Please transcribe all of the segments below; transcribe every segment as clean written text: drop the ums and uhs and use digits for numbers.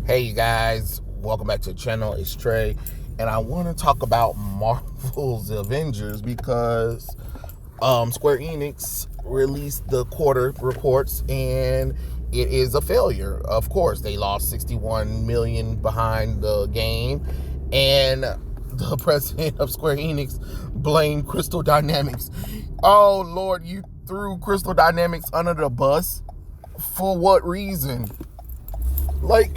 Hey you guys, welcome back to the channel. It's Trey, and I want to talk about Marvel's Avengers because Square Enix released the quarter reports and it is a failure. Of course, they lost 61 million behind the game, and the president of Square Enix blamed Crystal Dynamics. Oh Lord, you threw Crystal Dynamics under the bus? For what reason? Like,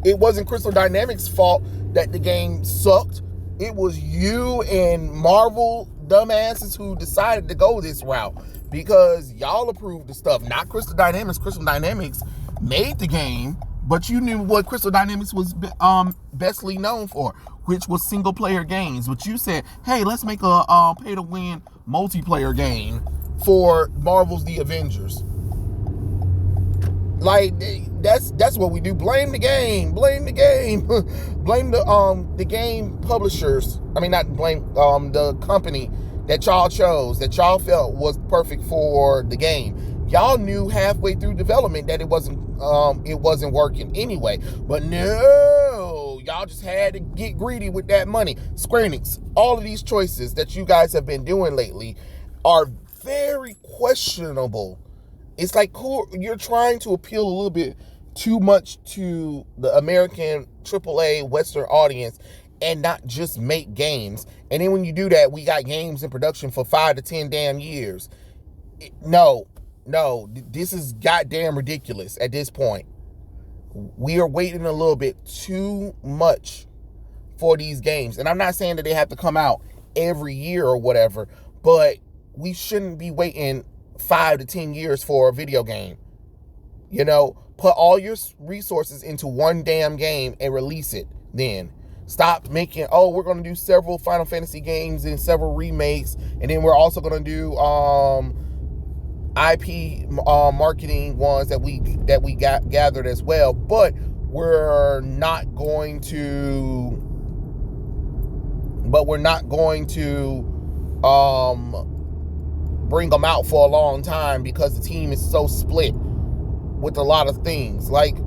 it wasn't Crystal Dynamics' fault that the game sucked. It was you and Marvel dumbasses who decided to go this route because y'all approved the stuff, not Crystal Dynamics. Crystal Dynamics made the game, but you knew what Crystal Dynamics was bestly known for, which was single player games. But you said, hey, let's make a pay to win multiplayer game for Marvel's The Avengers. Like, that's what we do. Blame the game. Blame the game. Blame the game publishers. I mean, not blame the company that y'all chose, that y'all felt was perfect for the game. Y'all knew halfway through development that it wasn't working anyway. But no, y'all just had to get greedy with that money. Square Enix, all of these choices that you guys have been doing lately are very questionable. It's like you're trying to appeal a little bit too much to the American AAA Western audience and not just make games. And then when you do that, we got games in production for 5 to 10 damn years. No, this is goddamn ridiculous at this point. We are waiting a little bit too much for these games. And I'm not saying that they have to come out every year or whatever, but we shouldn't be waiting 5 to 10 years for a video game. You know, put all your resources into one damn game and release it then. Stop making, we're going to do several Final Fantasy games and several remakes, and then we're also going to do IP marketing ones that we got gathered as well, but we're not going to bring them out for a long time because the team is so split with a lot of things. Like,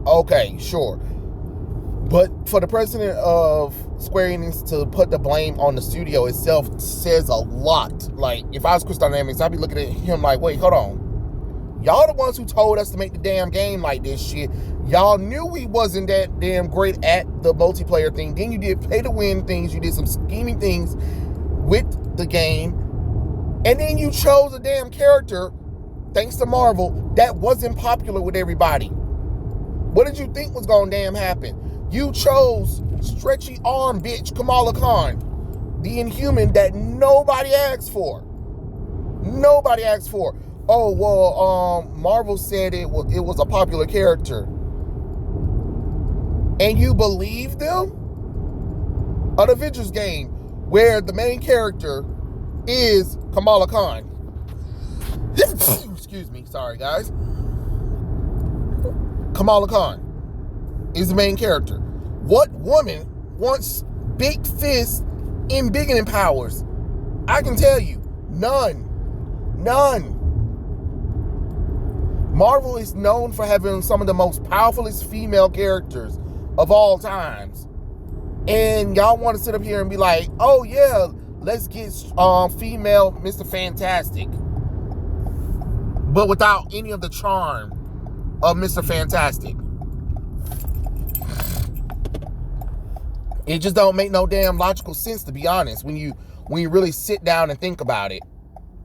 okay, sure. But for the president of Square Enix to put the blame on the studio itself says a lot. Like, if I was Crystal Dynamics, I'd be looking at him like, wait, hold on. Y'all the ones who told us to make the damn game like this shit. Y'all knew we wasn't that damn great at the multiplayer thing. Then you did pay to win things. You did some scheming things with the game. And then you chose a damn character, thanks to Marvel, that wasn't popular with everybody. What did you think was gonna damn happen? You chose stretchy arm bitch Kamala Khan, the Inhuman that nobody asked for. Nobody asked for. Oh, well, Marvel said it was a popular character. And you believe them? An Avengers game where the main character is Kamala Khan. Excuse me, sorry guys. Kamala Khan is the main character. What woman wants big fists and bigoted powers? I can tell you, none. Marvel is known for having some of the most powerfulest female characters of all times. And y'all want to sit up here and be like, oh yeah, let's get female Mr. Fantastic, but without any of the charm of Mr. Fantastic. It just don't make no damn logical sense, to be honest, when you really sit down and think about it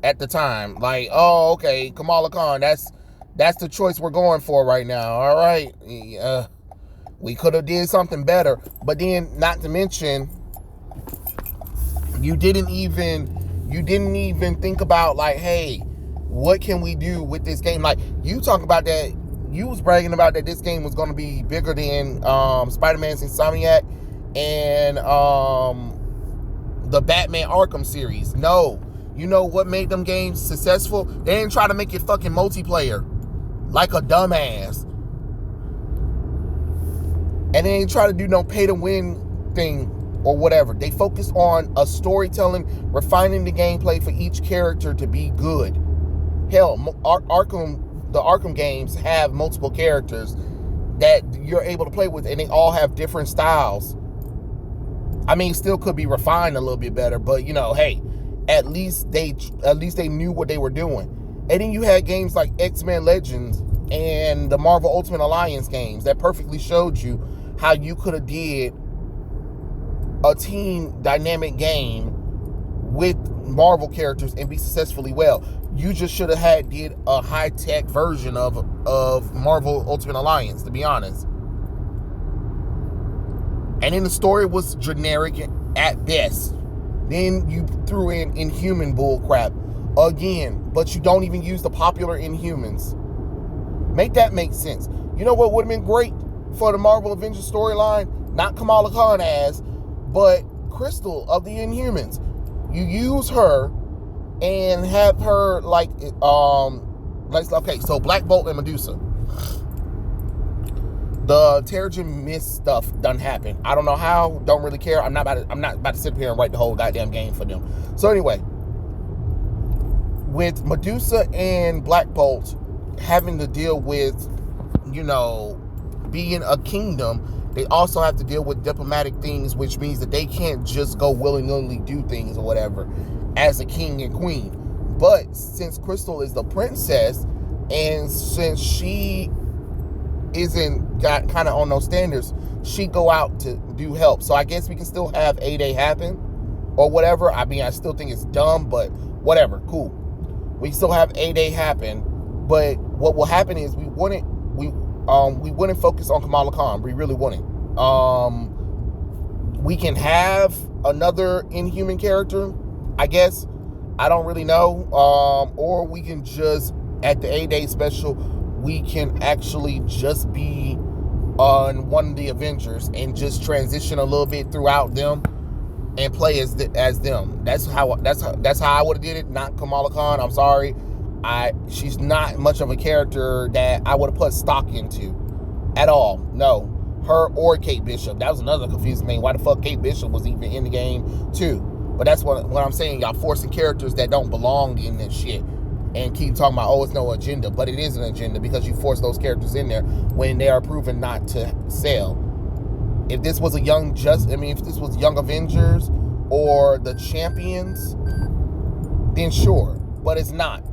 at the time. Like, oh, okay, Kamala Khan, that's the choice we're going for right now. All right, we could have did something better, but then not to mention, you didn't even think about, like, hey, what can we do with this game? Like, you talk about that, you was bragging about that this game was going to be bigger than Spider-Man's Insomniac and the Batman Arkham series. No. You know what made them games successful? They didn't try to make it fucking multiplayer like a dumbass. And they didn't try to do no pay-to-win thing or whatever. They focused on a storytelling, refining the gameplay for each character to be good. Hell, the Arkham games have multiple characters that you're able to play with, and they all have different styles. I mean, still could be refined a little bit better, but hey, at least they knew what they were doing. And then you had games like X-Men Legends and the Marvel Ultimate Alliance games that perfectly showed you how you could have did a team dynamic game with Marvel characters and be successfully well. You just should have did a high-tech version of Marvel Ultimate Alliance, to be honest. And then the story was generic at best. Then you threw in Inhuman bullcrap again, but you don't even use the popular Inhumans. Make that make sense. You know what would have been great for the Marvel Avengers storyline? Not Kamala Khan but Crystal of the Inhumans. You use her and have her so Black Bolt and Medusa. The Terrigen Mist stuff done happen. I don't know how. Don't really care. I'm not about to sit here and write the whole goddamn game for them. So anyway, with Medusa and Black Bolt having to deal with, being a kingdom, they also have to deal with diplomatic things, which means that they can't just go willy-nilly do things or whatever as a king and queen. But since Crystal is the princess, and since she isn't got kind of on those standards, she go out to do help. So I guess we can still have A-Day happen or whatever. I mean, I still think it's dumb, but whatever, cool. We still have A-Day happen, but what will happen is we wouldn't focus on Kamala Khan. We really wouldn't. We can have another Inhuman character, I guess. I don't really know. Or we can just, at the A-Day special, we can actually just be on one of the Avengers and just transition a little bit throughout them and play as them. That's how I would have did it. Not Kamala Khan. I'm sorry. She's not much of a character that I would have put stock into at all. No, her or Kate Bishop. That was another confusing thing. Why the fuck Kate Bishop was even in the game too? But that's what I'm saying. Y'all forcing characters that don't belong in this shit. And keep talking about, it's no agenda. But it is an agenda because you force those characters in there when they are proven not to sell. If this was Young Avengers or the Champions, then sure. But it's not.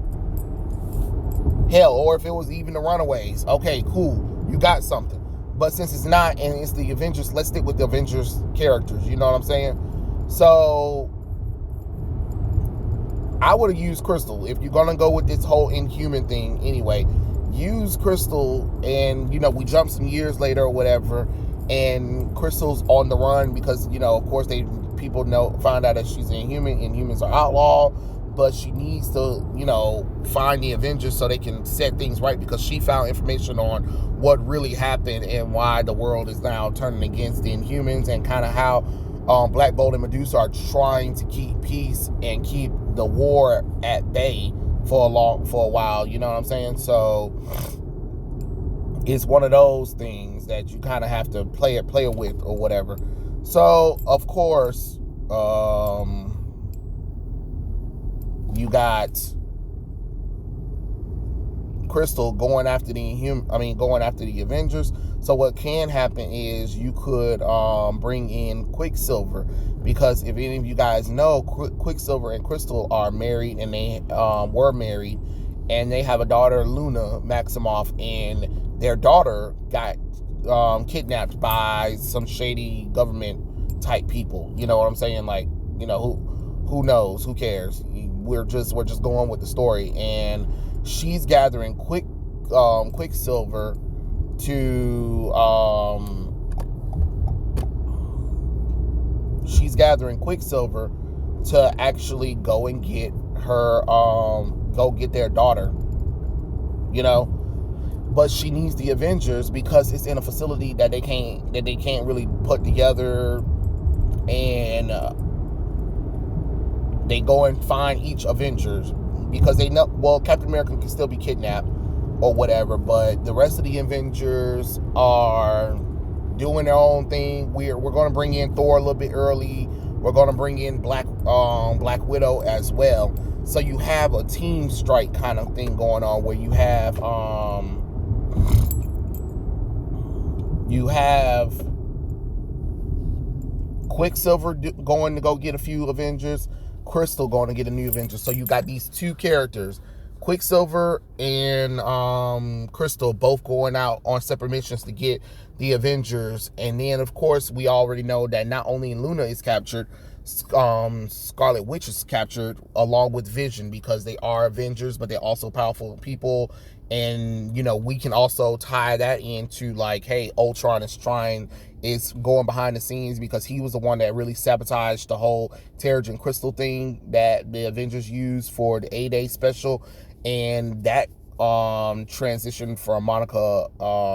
Hell, or if it was even the Runaways. Okay, cool. You got something. But since it's not, and it's the Avengers, let's stick with the Avengers characters. You know what I'm saying? So I would have used Crystal. If you're going to go with this whole Inhuman thing anyway, use Crystal, and, we jump some years later or whatever, and Crystal's on the run because, of course, people find out that she's an Inhuman. Inhumans are outlawed, but she needs to, find the Avengers so they can set things right because she found information on what really happened and why the world is now turning against the Inhumans and kind of how Black Bolt and Medusa are trying to keep peace and keep the war at bay for a while, you know what I'm saying? So it's one of those things that you kind of have to play it with or whatever. So of course, you got Crystal going after the Avengers. So what can happen is you could bring in Quicksilver, because if any of you guys know, Quicksilver and Crystal are married, and they were married, and they have a daughter, Luna Maximoff, and their daughter got kidnapped by some shady government type people. You know what I'm saying? Like, who knows? Who cares? We're just going with the story, and she's gathering Quicksilver to actually go and get her go get their daughter, but she needs the Avengers because it's in a facility that they can't really put together, and they go and find each Avengers because they know, Captain America can still be kidnapped or whatever, but the rest of the Avengers are doing their own thing. We're going to bring in Thor a little bit early. We're going to bring in Black Widow as well. So you have a team strike kind of thing going on where you have You have Quicksilver going to go get a few Avengers. Crystal going to get a new Avenger. So you got these two characters, Quicksilver and Crystal, both going out on separate missions to get the Avengers. And then, of course, we already know that not only Luna is captured, Scarlet Witch is captured along with Vision, because they are Avengers, but they're also powerful people. And, you know, we can also tie that into like, hey, Ultron is going behind the scenes because he was the one that really sabotaged the whole Terrigen Crystal thing that the Avengers used for the A-Day special. And that transition from Monica,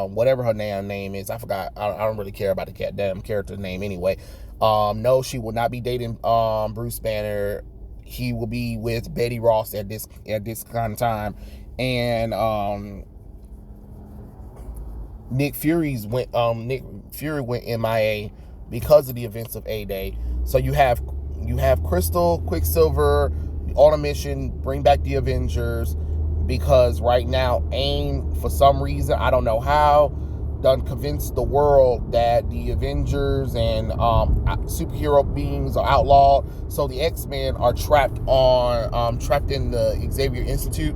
whatever her name is, I forgot. I don't really care about the damn character's name anyway. No, she will not be dating Bruce Banner. He will be with Betty Ross at this kind of time. And Nick Fury went MIA because of the events of A-Day. So you have Crystal, Quicksilver on a mission, bring back the Avengers, because right now AIM, for some reason, I don't know how, done convinced the world that the Avengers and superhero beings are outlawed. So the X-Men are trapped in the Xavier Institute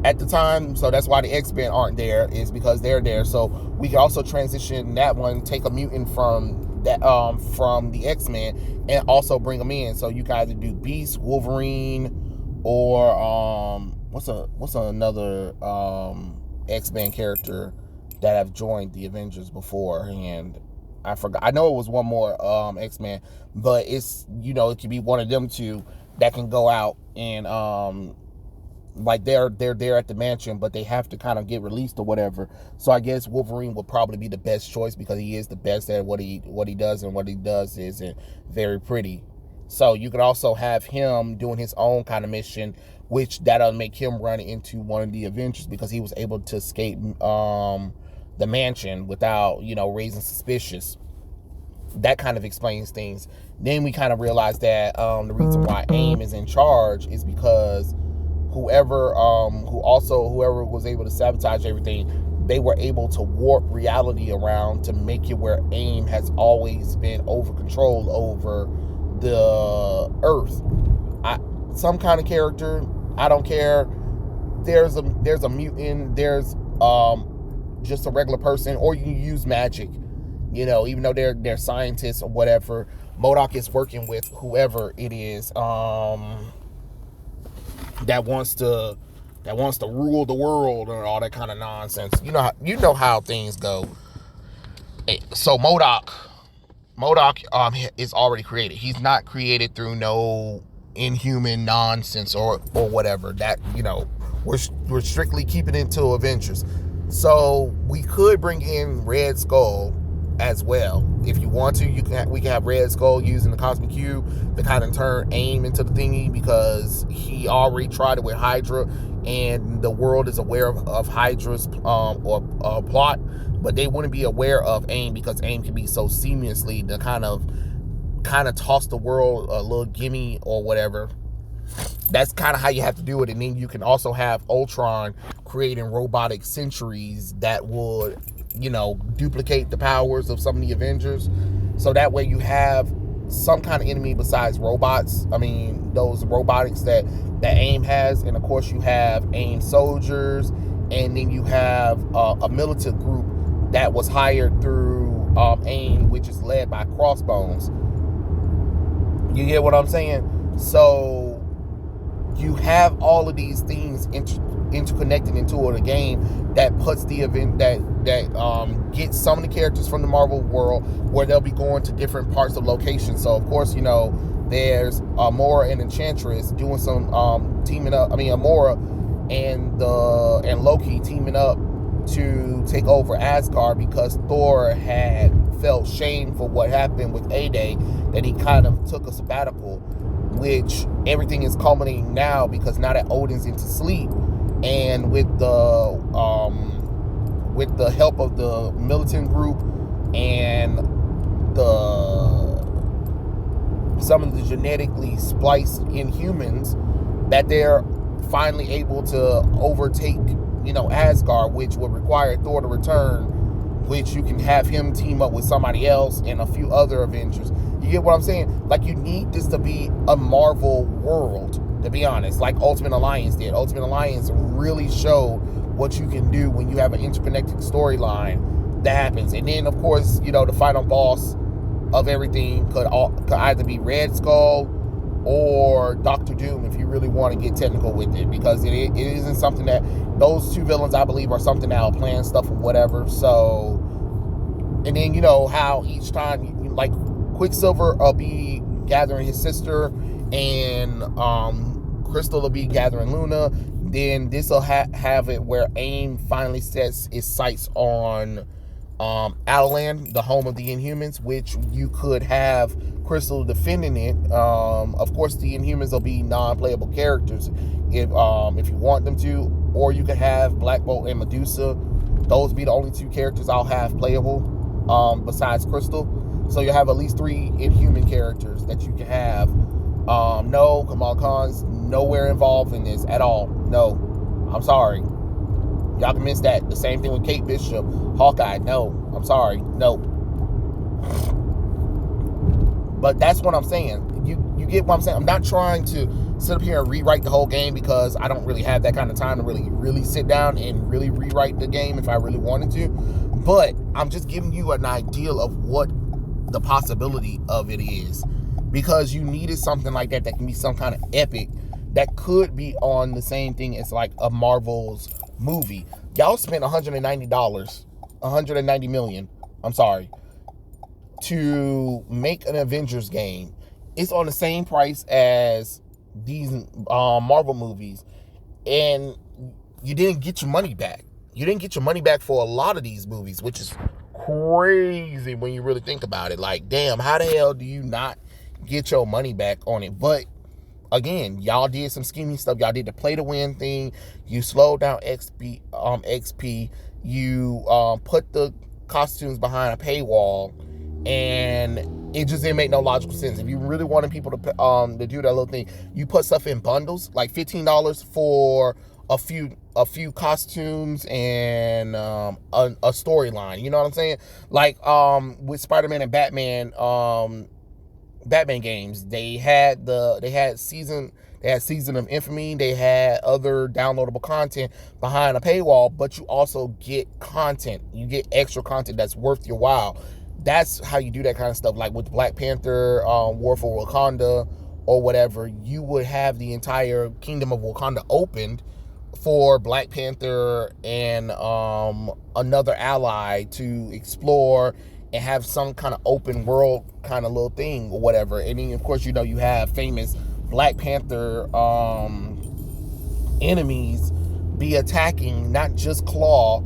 at the time. So that's why the X-Men aren't there, is because they're there. So we can also transition that one, take a mutant from that from the X-Men, and also bring them in. So you guys do Beast, Wolverine, or what's another X-Men character that have joined the Avengers before, and I forgot. I know it was one more X-Men, but it's, you know, it could be one of them two that can go out and like they're there at the mansion, but they have to kind of get released or whatever. So I guess Wolverine would probably be the best choice, because he is the best at what he does, and what he does is very pretty. So you could also have him doing his own kind of mission, which that'll make him run into one of the Avengers, because he was able to escape the mansion without, you know, raising suspicious. That kind of explains things. Then we kind of realize that the reason why AIM is in charge is because whoever was able to sabotage everything, they were able to warp reality around to make it where AIM has always been over control over the Earth. Some kind of character, I don't care. There's a mutant, there's just a regular person, or you can use magic. You know, even though they're scientists or whatever, MODOK is working with whoever it is that wants to rule the world and all that kind of nonsense. You know how things go. So MODOK is already created. He's not created through no inhuman nonsense or whatever. That, you know, we're strictly keeping it to Avengers. So we could bring in Red Skull as well. If you want to, we can have Red Skull using the Cosmic Cube to kind of turn AIM into the thingy, because he already tried it with Hydra, and the world is aware of Hydra's plot, but they wouldn't be aware of AIM, because AIM can be so seamlessly to kind of toss the world a little gimme or whatever. That's kind of how you have to do it. And then you can also have Ultron creating robotic sentries that would, you know, duplicate the powers of some of the Avengers. So that way you have some kind of enemy besides robots. I mean, those robotics that AIM has. And of course you have AIM soldiers. And then you have a militant group that was hired through AIM, which is led by Crossbones. You get what I'm saying? So you have all of these things interconnected into a game that puts the event that gets some of the characters from the Marvel world, where they'll be going to different parts of locations. So of course, you know, there's Amora and Enchantress doing some teaming up. I mean, Amora and Loki teaming up to take over Asgard, because Thor had felt shame for what happened with A-Day, that he kind of took a sabbatical, which everything is culminating now, because now that Odin's into sleep, and with the help of the militant group and some of the genetically spliced Inhumans, that they're finally able to overtake, you know, Asgard, which would require Thor to return which you can have him team up with somebody else and a few other Avengers. You get what I'm saying? Like, you need this to be a Marvel world, to be honest, like Ultimate Alliance did. Ultimate Alliance really showed what you can do when you have an interconnected storyline that happens. And then, of course, you know, the final boss of everything could either be Red Skull or Doctor Doom, if you really want to get technical with it, because it isn't something that those two villains, I believe, are something that will plan stuff or whatever. So, and then, you know, how each time, like, Quicksilver will be gathering his sister, and Crystal will be gathering Luna. Then this will have it where AIM finally sets its sights on Atalan, the home of the Inhumans, which you could have Crystal defending it. Of course, the Inhumans will be non-playable characters if you want them to, or you could have Black Bolt and Medusa. Those be the only two characters I'll have playable besides Crystal. So you have at least 3 Inhuman characters that you can have. No, Kamala Khan's nowhere involved in this at all. No, I'm sorry. Y'all can miss that. The same thing with Kate Bishop, Hawkeye. No, I'm sorry. No. But that's what I'm saying. You get what I'm saying? I'm not trying to sit up here and rewrite the whole game, because I don't really have that kind of time to really sit down and really rewrite the game if I really wanted to. But I'm just giving you an idea of what the possibility of it is, because you needed something like that can be some kind of epic that could be on the same thing as like a Marvel's movie. Y'all spent $190 million, I'm sorry, to make an Avengers game. It's on the same price as these Marvel movies, and you didn't get your money back. You didn't get your money back for a lot of these movies, which is crazy when you really think about it. Like, damn, how the hell do you not get your money back on it? But again, y'all did some scheming stuff. Y'all did the play to win thing. You slowed down XP. You put the costumes behind a paywall, and it just didn't make no logical sense. If you really wanted people to do that little thing, you put stuff in bundles, like $15 for a few costumes and a storyline. You know what I'm saying? Like with Spider-Man and Batman games, they had Season of Infamy, they had other downloadable content behind a paywall, but you also get content. You get extra content that's worth your while. That's how you do that kind of stuff. Like with Black Panther, War for Wakanda, or whatever, you would have the entire Kingdom of Wakanda opened for Black Panther and another ally to explore and have some kind of open world kind of little thing or whatever. And then, of course, you know, you have famous Black Panther enemies be attacking, not just Claw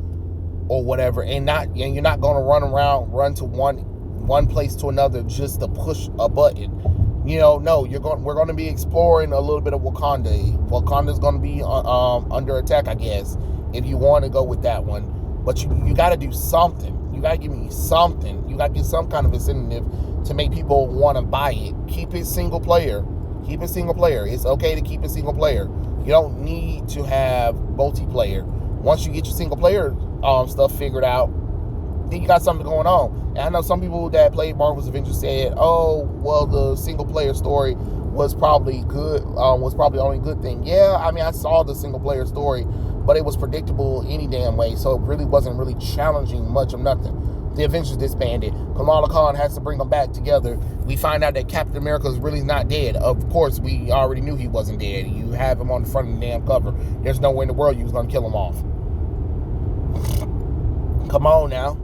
or whatever, and you're not going to run to one place to another just to push a button. You know, no, we're going to be exploring a little bit of Wakanda. Wakanda's going to be under attack, I guess, if you want to go with that one. But you got to do something. You got to give me something. You got to get some kind of incentive to make people want to buy it. Keep it single player. It's okay to keep it single player. You don't need to have multiplayer. Once you get your single player stuff figured out, then you got something going on. And I know some people that played Marvel's Avengers said, oh, well, the single player story was probably good, was probably the only good thing. Yeah, I mean, I saw the single player story, but it was predictable any damn way, so it really wasn't really challenging much of nothing. The Avengers disbanded. Kamala Khan has to bring them back together. We find out that Captain America is really not dead. Of course, we already knew he wasn't dead. You have him on the front of the damn cover. There's no way in the world you was going to kill him off. Come on now.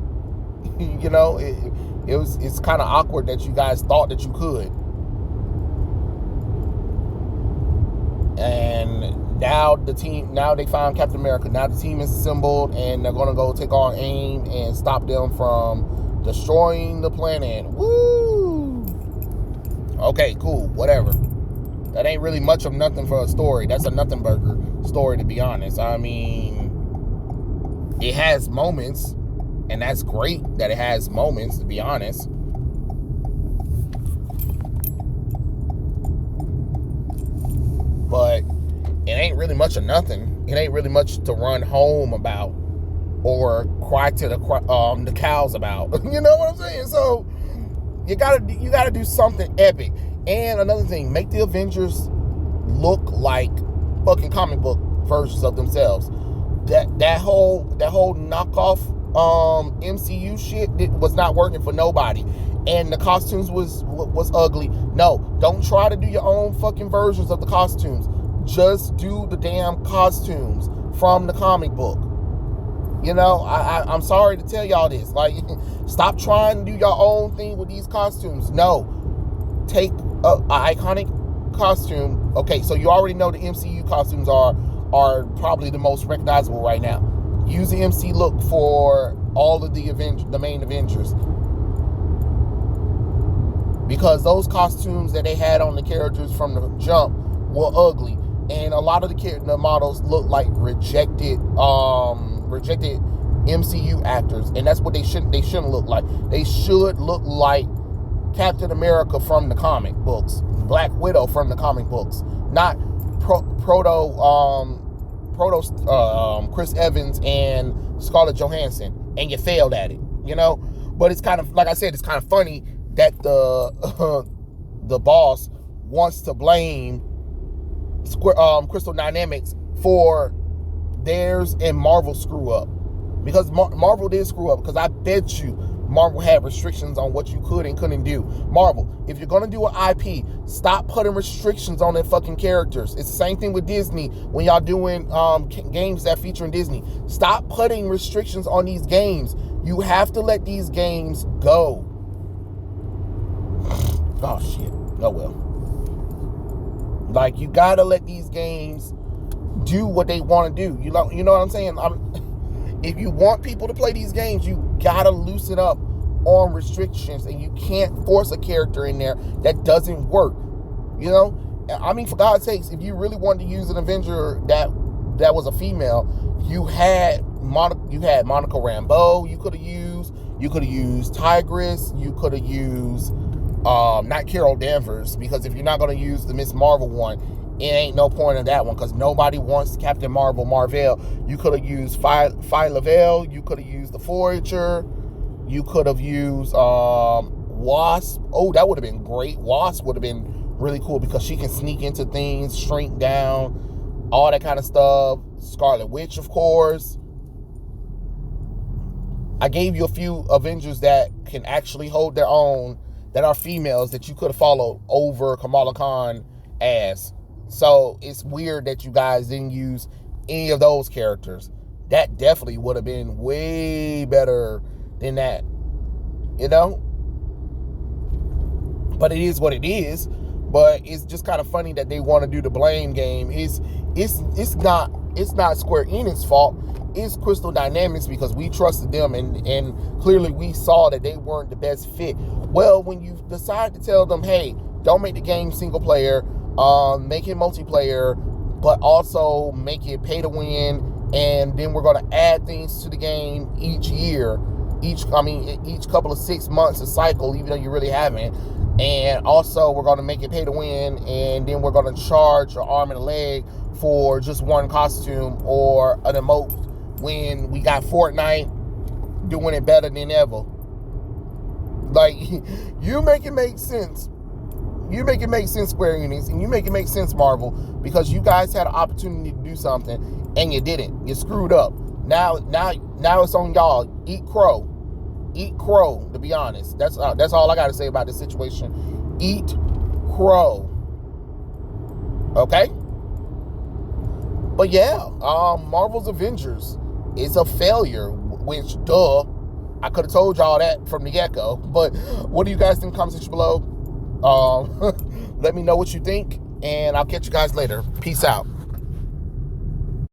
You know, it's kind of awkward that you guys thought that you could. And now they found Captain America. Now the team is assembled, and they're going to go take on AIM and stop them from destroying the planet. Woo! Okay, cool, whatever. That ain't really much of nothing for a story. That's a nothing burger story, to be honest. I mean, it has moments, and that's great that it has moments, to be honest. But it ain't really much of nothing. It ain't really much to run home about. or cry to the cows about. You know what I'm saying? So you gotta do something epic. And another thing, make the Avengers look like fucking comic book versions of themselves. That whole knockoff MCU shit was not working for nobody, and the costumes was ugly. No, don't try to do your own fucking versions of the costumes. Just do the damn costumes from the comic book. You know, I'm sorry to tell y'all this. Like, stop trying to do your own thing with these costumes. No, take an iconic costume. Okay, so you already know the MCU costumes are probably the most recognizable right now. Use the MC look for all of the main Avengers, because those costumes that they had on the characters from the jump were ugly, and a lot of the models look like rejected MCU actors, and that's what they shouldn't look like. They should look like Captain America from the comic books, Black Widow from the comic books, not proto Chris Evans and Scarlett Johansson, and you failed at it, you know. But it's kind of, like I said, it's kind of funny that the boss wants to blame Crystal Dynamics for theirs and Marvel's screw up, because Marvel did screw up, because I bet you Marvel had restrictions on what you could and couldn't do. Marvel, if you're going to do an IP, stop putting restrictions on their fucking characters. It's the same thing with Disney when y'all doing games that feature in Disney. Stop putting restrictions on these games. You have to let these games go. Oh, shit. Oh, well. Like, you got to let these games do what they want to do. You know what I'm saying? If you want people to play these games, you gotta loosen up on restrictions, and you can't force a character in there that doesn't work. You know, I mean, for God's sakes, if you really wanted to use an Avenger that was a female, you had Monica Rambeau. You could have used Tigress. You could have used not Carol Danvers, because if you're not gonna use the Miss Marvel one, it ain't no point in that one, because nobody wants Captain Marvel. You could have used Lavelle. You could have used the Forager. You could have used Wasp. Oh, that would have been great. Wasp would have been really cool, because she can sneak into things, shrink down, all that kind of stuff. Scarlet Witch, of course. I gave you a few Avengers that can actually hold their own, that are females, that you could have followed over Kamala Khan as. So it's weird that you guys didn't use any of those characters. That definitely would have been way better than that, you know? But it is what it is. But it's just kind of funny that they want to do the blame game. It's not Square Enix's fault. It's Crystal Dynamics, because we trusted them, and clearly we saw that they weren't the best fit. Well, when you decide to tell them, hey, don't make the game single player, make it multiplayer, but also make it pay to win, and then we're going to add things to the game each year, each couple of 6 months a cycle, even though you really haven't. And also we're going to make it pay to win, and then we're going to charge your arm and a leg for just one costume or an emote, when we got Fortnite doing it better than ever. Like, you make it make sense. You make it make sense, Square Enix, and you make it make sense, Marvel, because you guys had an opportunity to do something and you didn't. You screwed up. Now it's on y'all. Eat crow, to be honest. That's all I got to say about this situation. Eat crow. Okay? But yeah, Marvel's Avengers is a failure, which, duh, I could have told y'all that from the get-go. But what do you guys think? Comment section below. Let me know what you think, and I'll catch you guys later. Peace out.